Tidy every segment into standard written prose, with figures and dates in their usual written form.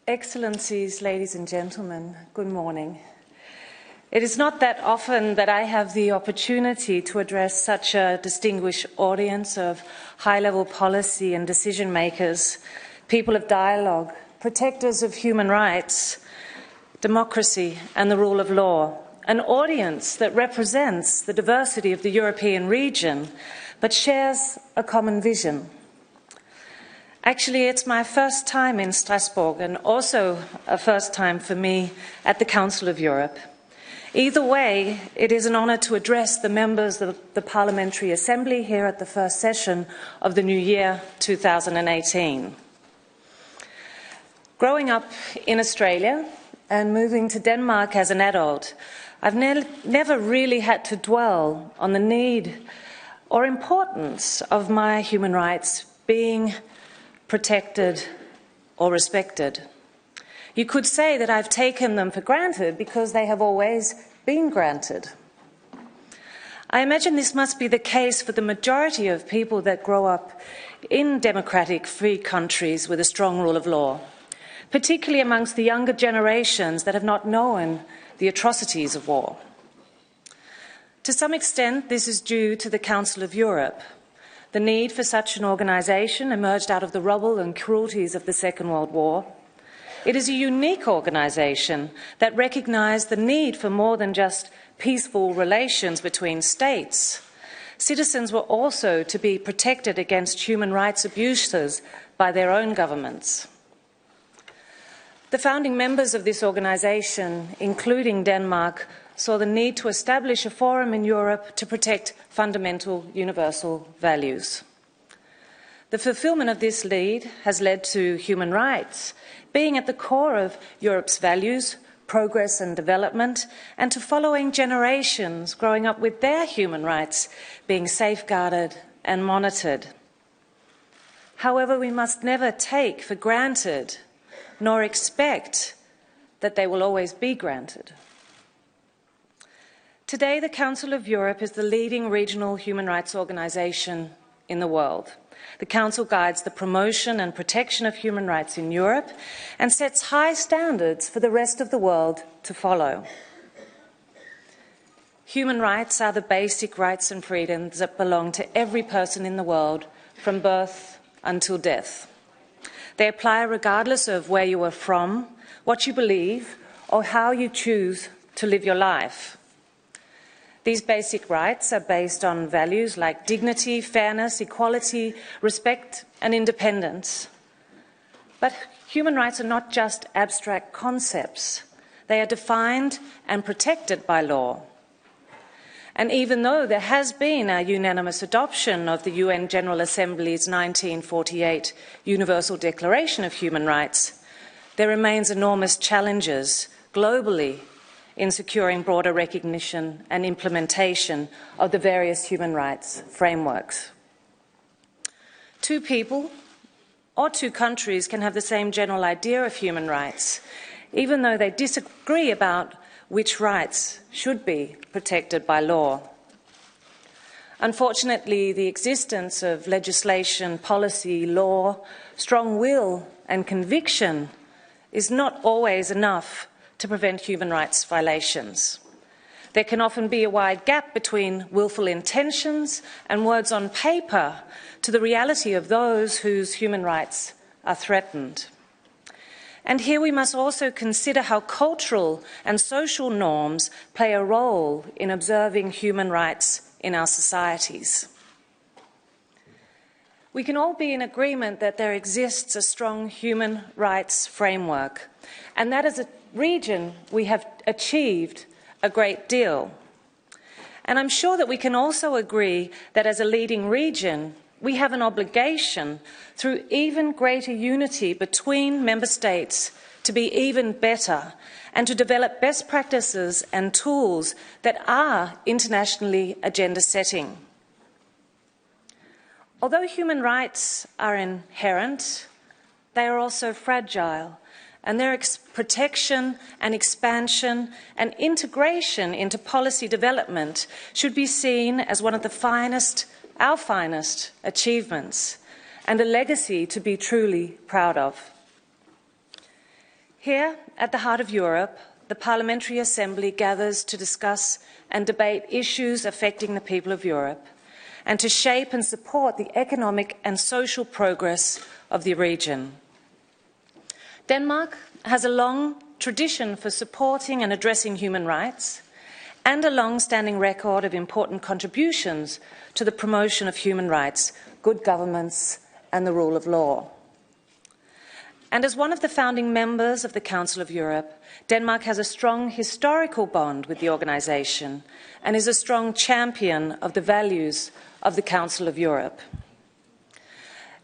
Excellencies, ladies and gentlemen, good morning. It is not that often that I have the opportunity to address such a distinguished audience of high-level policy and decision-makers, people of dialogue, protectors of human rights, democracy and the rule of law, an audience that represents the diversity of the European region but shares a common vision. Actually, it's my first time in Strasbourg and also a first time for me at the Council of Europe. Either way, it is an honour to address the members of the Parliamentary Assembly here at the first session of the new year 2018. Growing up in Australia and moving to Denmark as an adult, I've never really had to dwell on the need or importance of my human rights being protected or respected. You could say that I've taken them for granted because they have always been granted. I imagine this must be the case for the majority of people that grow up in democratic, free countries with a strong rule of law, particularly amongst the younger generations that have not known the atrocities of war. To some extent, this is due to the Council of Europe. The need for such an organisation emerged out of the rubble and cruelties of the Second World War. It is a unique organisation that recognised the need for more than just peaceful relations between states. Citizens were also to be protected against human rights abuses by their own governments. The founding members of this organisation, including Denmark, saw the need to establish a forum in Europe to protect fundamental universal values. The fulfilment of this lead has led to human rights being at the core of Europe's values, progress and development, and to following generations growing up with their human rights being safeguarded and monitored. However, we must never take for granted nor expect that they will always be granted. Today, the Council of Europe is the leading regional human rights organisation in the world. The Council guides the promotion and protection of human rights in Europe and sets high standards for the rest of the world to follow. Human rights are the basic rights and freedoms that belong to every person in the world from birth until death. They apply regardless of where you are from, what you believe, or how you choose to live your life. These basic rights are based on values like dignity, fairness, equality, respect and independence. But human rights are not just abstract concepts. They are defined and protected by law. And even though there has been a unanimous adoption of the UN General Assembly's 1948 Universal Declaration of Human Rights, there remains enormous challenges globally in securing broader recognition and implementation of the various human rights frameworks. Two people or two countries can have the same general idea of human rights, even though they disagree about which rights should be protected by law. Unfortunately, the existence of legislation, policy, law, strong will and conviction is not always enough to prevent human rights violations. There can often be a wide gap between willful intentions and words on paper to the reality of those whose human rights are threatened. And here we must also consider how cultural and social norms play a role in observing human rights in our societies. We can all be in agreement that there exists a strong human rights framework, and that as a region we have achieved a great deal. And I'm sure that we can also agree that as a leading region, we have an obligation through even greater unity between member states to be even better and to develop best practices and tools that are internationally agenda setting. Although human rights are inherent, they are also fragile, and their protection and expansion and integration into policy development should be seen as one of our finest achievements, and a legacy to be truly proud of. Here, at the heart of Europe, the Parliamentary Assembly gathers to discuss and debate issues affecting the people of Europe and to shape and support the economic and social progress of the region. Denmark has a long tradition for supporting and addressing human rights and a long-standing record of important contributions to the promotion of human rights, good governance and the rule of law. And as one of the founding members of the Council of Europe, Denmark has a strong historical bond with the organisation and is a strong champion of the values of the Council of Europe.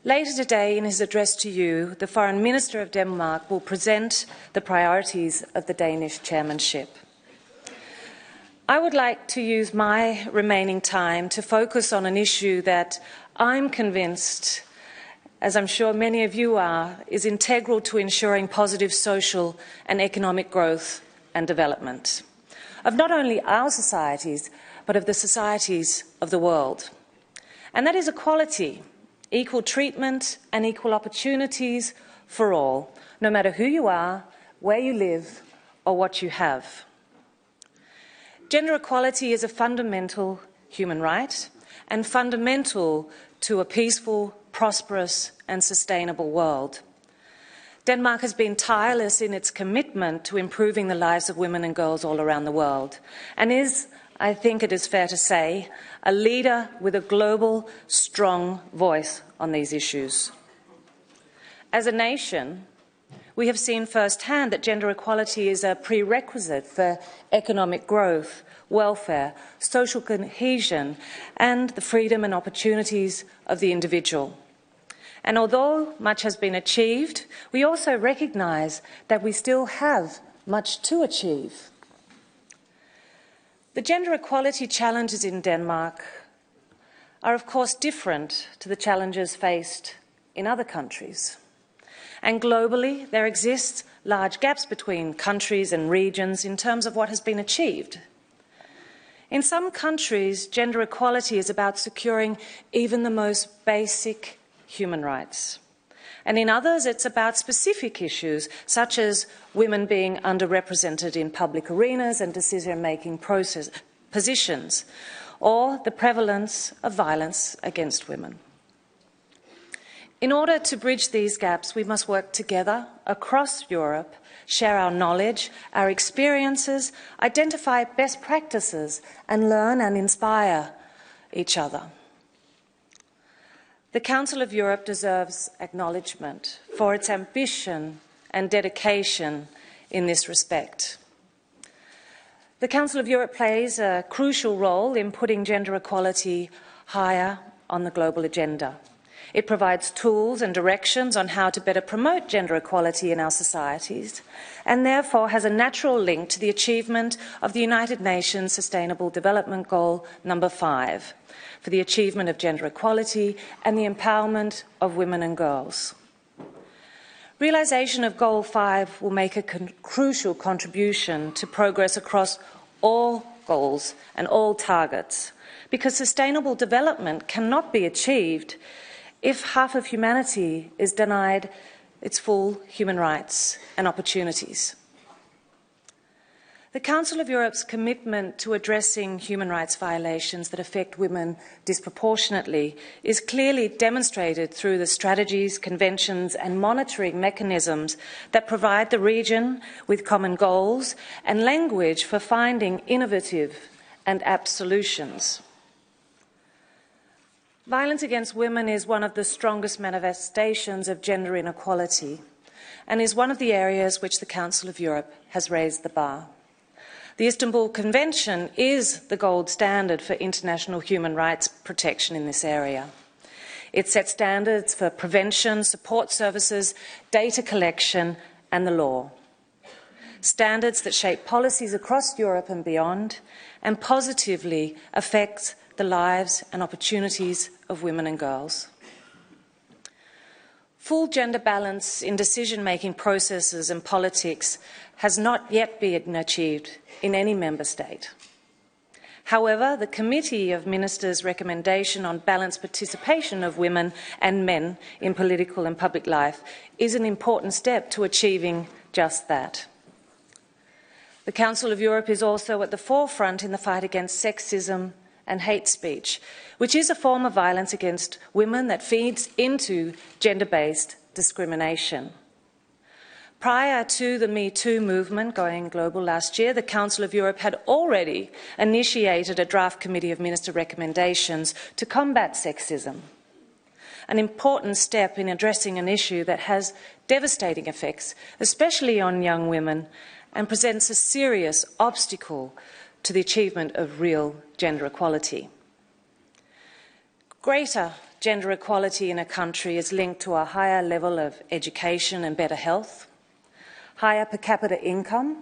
Later today, in his address to you, the Foreign Minister of Denmark will present the priorities of the Danish chairmanship. I would like to use my remaining time to focus on an issue that I'm convinced, as I'm sure many of you are, is integral to ensuring positive social and economic growth and development of not only our societies, but of the societies of the world. And that is equality, equal treatment and equal opportunities for all, no matter who you are, where you live, or what you have. Gender equality is a fundamental human right and fundamental to a peaceful, prosperous and sustainable world. Denmark has been tireless in its commitment to improving the lives of women and girls all around the world and is, I think it is fair to say, a leader with a global, strong voice on these issues. As a nation, we have seen firsthand that gender equality is a prerequisite for economic growth, welfare, social cohesion, and the freedom and opportunities of the individual. And although much has been achieved, we also recognise that we still have much to achieve. The gender equality challenges in Denmark are, of course, different to the challenges faced in other countries. And globally, there exist large gaps between countries and regions in terms of what has been achieved. In some countries, gender equality is about securing even the most basic human rights. And in others, it's about specific issues, such as women being underrepresented in public arenas and decision-making positions, or the prevalence of violence against women. In order to bridge these gaps, we must work together across Europe, share our knowledge, our experiences, identify best practices, and learn and inspire each other. The Council of Europe deserves acknowledgement for its ambition and dedication in this respect. The Council of Europe plays a crucial role in putting gender equality higher on the global agenda. It provides tools and directions on how to better promote gender equality in our societies, and therefore has a natural link to the achievement of the United Nations Sustainable Development Goal number 5, for the achievement of gender equality and the empowerment of women and girls. Realisation of Goal 5 will make a crucial contribution to progress across all goals and all targets, because sustainable development cannot be achieved if half of humanity is denied its full human rights and opportunities. The Council of Europe's commitment to addressing human rights violations that affect women disproportionately is clearly demonstrated through the strategies, conventions and monitoring mechanisms that provide the region with common goals and language for finding innovative and apt solutions. Violence against women is one of the strongest manifestations of gender inequality and is one of the areas which the Council of Europe has raised the bar. The Istanbul Convention is the gold standard for international human rights protection in this area. It sets standards for prevention, support services, data collection and the law. Standards that shape policies across Europe and beyond and positively affect the lives and opportunities of women and girls. Full gender balance in decision-making processes and politics has not yet been achieved in any member state. However, the Committee of Ministers' recommendation on balanced participation of women and men in political and public life is an important step to achieving just that. The Council of Europe is also at the forefront in the fight against sexism and hate speech, which is a form of violence against women that feeds into gender-based discrimination. Prior to the Me Too movement going global last year, the Council of Europe had already initiated a draft committee of minister recommendations to combat sexism, an important step in addressing an issue that has devastating effects, especially on young women, and presents a serious obstacle to the achievement of real gender equality. Greater gender equality in a country is linked to a higher level of education and better health, higher per capita income,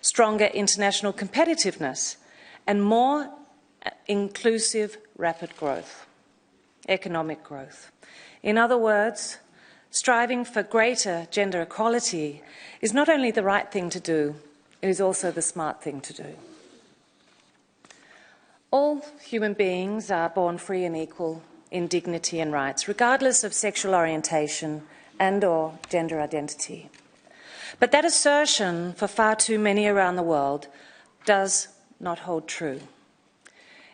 stronger international competitiveness, and more inclusive rapid growth, economic growth. In other words, striving for greater gender equality is not only the right thing to do, it is also the smart thing to do. All human beings are born free and equal in dignity and rights, regardless of sexual orientation and/or gender identity. But that assertion, for far too many around the world, does not hold true.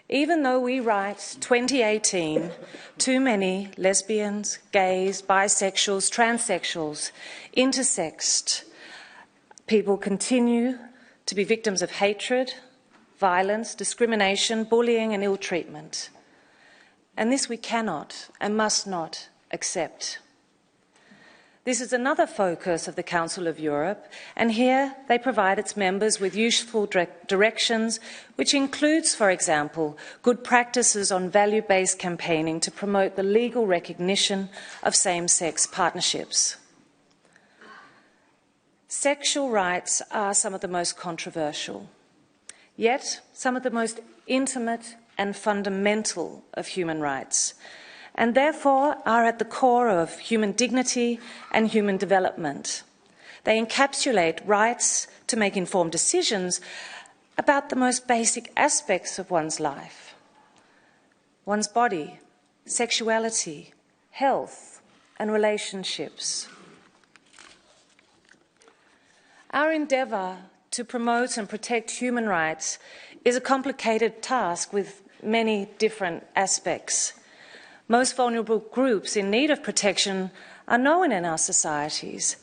Even though we write 2018, too many lesbians, gays, bisexuals, transsexuals, intersexed people continue to be victims of hatred, violence, discrimination, bullying and ill-treatment. And this we cannot and must not accept. This is another focus of the Council of Europe, and here they provide its members with useful directions, which includes, for example, good practices on value-based campaigning to promote the legal recognition of same-sex partnerships. Sexual rights are some of the most controversial, yet some of the most intimate and fundamental of human rights, and therefore are at the core of human dignity and human development. They encapsulate rights to make informed decisions about the most basic aspects of one's life: one's body, sexuality, health, and relationships. Our endeavour to promote and protect human rights is a complicated task with many different aspects. Most vulnerable groups in need of protection are known in our societies,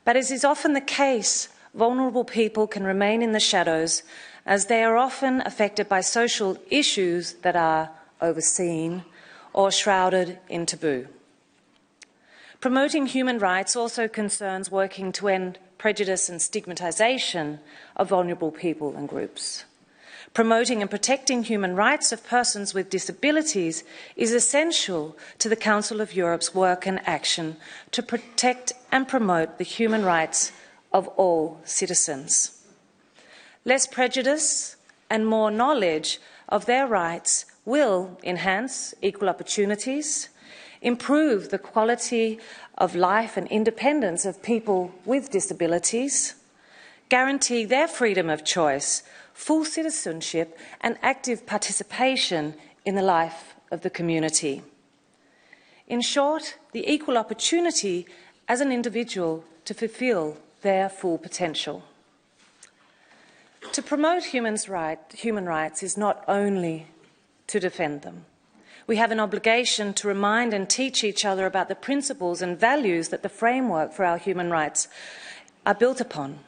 but as is often the case, vulnerable people can remain in the shadows as they are often affected by social issues that are overseen or shrouded in taboo. Promoting human rights also concerns working to end prejudice and stigmatisation of vulnerable people and groups. Promoting and protecting human rights of persons with disabilities is essential to the Council of Europe's work and action to protect and promote the human rights of all citizens. Less prejudice and more knowledge of their rights will enhance equal opportunities, improve the quality of life and independence of people with disabilities, guarantee their freedom of choice, full citizenship and active participation in the life of the community. In short, the equal opportunity as an individual to fulfil their full potential. To promote human rights is not only to defend them. We have an obligation to remind and teach each other about the principles and values that the framework for our human rights are built upon.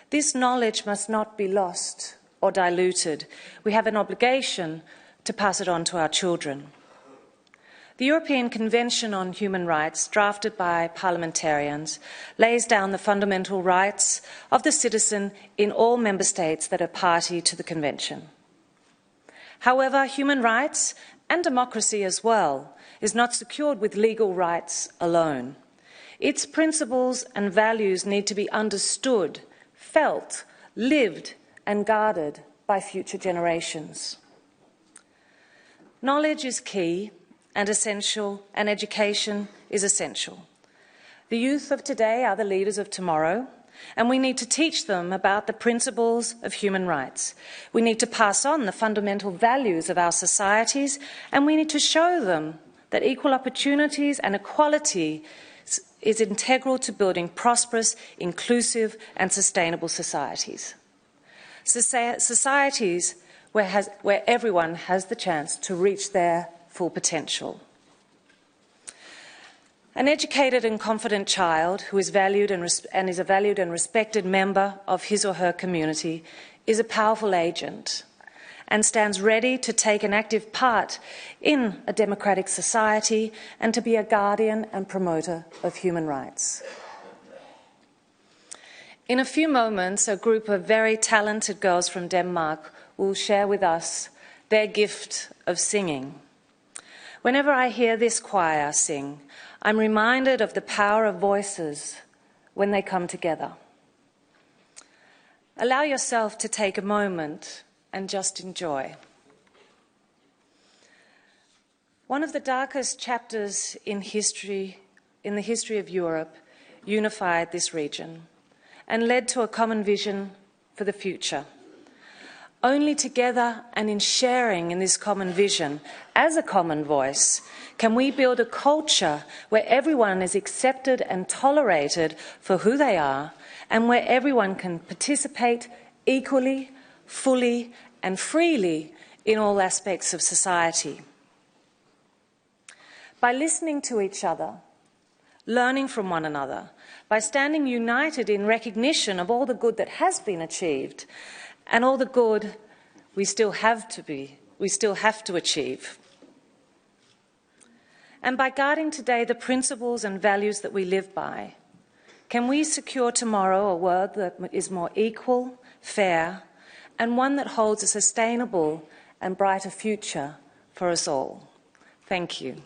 This knowledge must not be lost or diluted. We have an obligation to pass it on to our children. The European Convention on Human Rights, drafted by parliamentarians, lays down the fundamental rights of the citizen in all member states that are party to the Convention. However, human rights, and democracy as well, is not secured with legal rights alone. Its principles and values need to be understood, felt, lived and guarded by future generations. Knowledge is key and essential, and education is essential. The youth of today are the leaders of tomorrow, and we need to teach them about the principles of human rights. We need to pass on the fundamental values of our societies, and we need to show them that equal opportunities and equality is integral to building prosperous, inclusive and sustainable societies. Societies where everyone has the chance to reach their full potential. An educated and confident child who is valued and is a valued and respected member of his or her community is a powerful agent and stands ready to take an active part in a democratic society and to be a guardian and promoter of human rights. In a few moments, a group of very talented girls from Denmark will share with us their gift of singing. Whenever I hear this choir sing, I'm reminded of the power of voices when they come together. Allow yourself to take a moment and just enjoy. One of the darkest chapters in the history of Europe, unified this region and led to a common vision for the future. Only together and in sharing in this common vision, as a common voice, can we build a culture where everyone is accepted and tolerated for who they are, and where everyone can participate equally, fully and freely in all aspects of society. By listening to each other, learning from one another, by standing united in recognition of all the good that has been achieved and all the good we still have to achieve. And by guarding today the principles and values that we live by, can we secure tomorrow a world that is more equal, fair, and one that holds a sustainable and brighter future for us all. Thank you.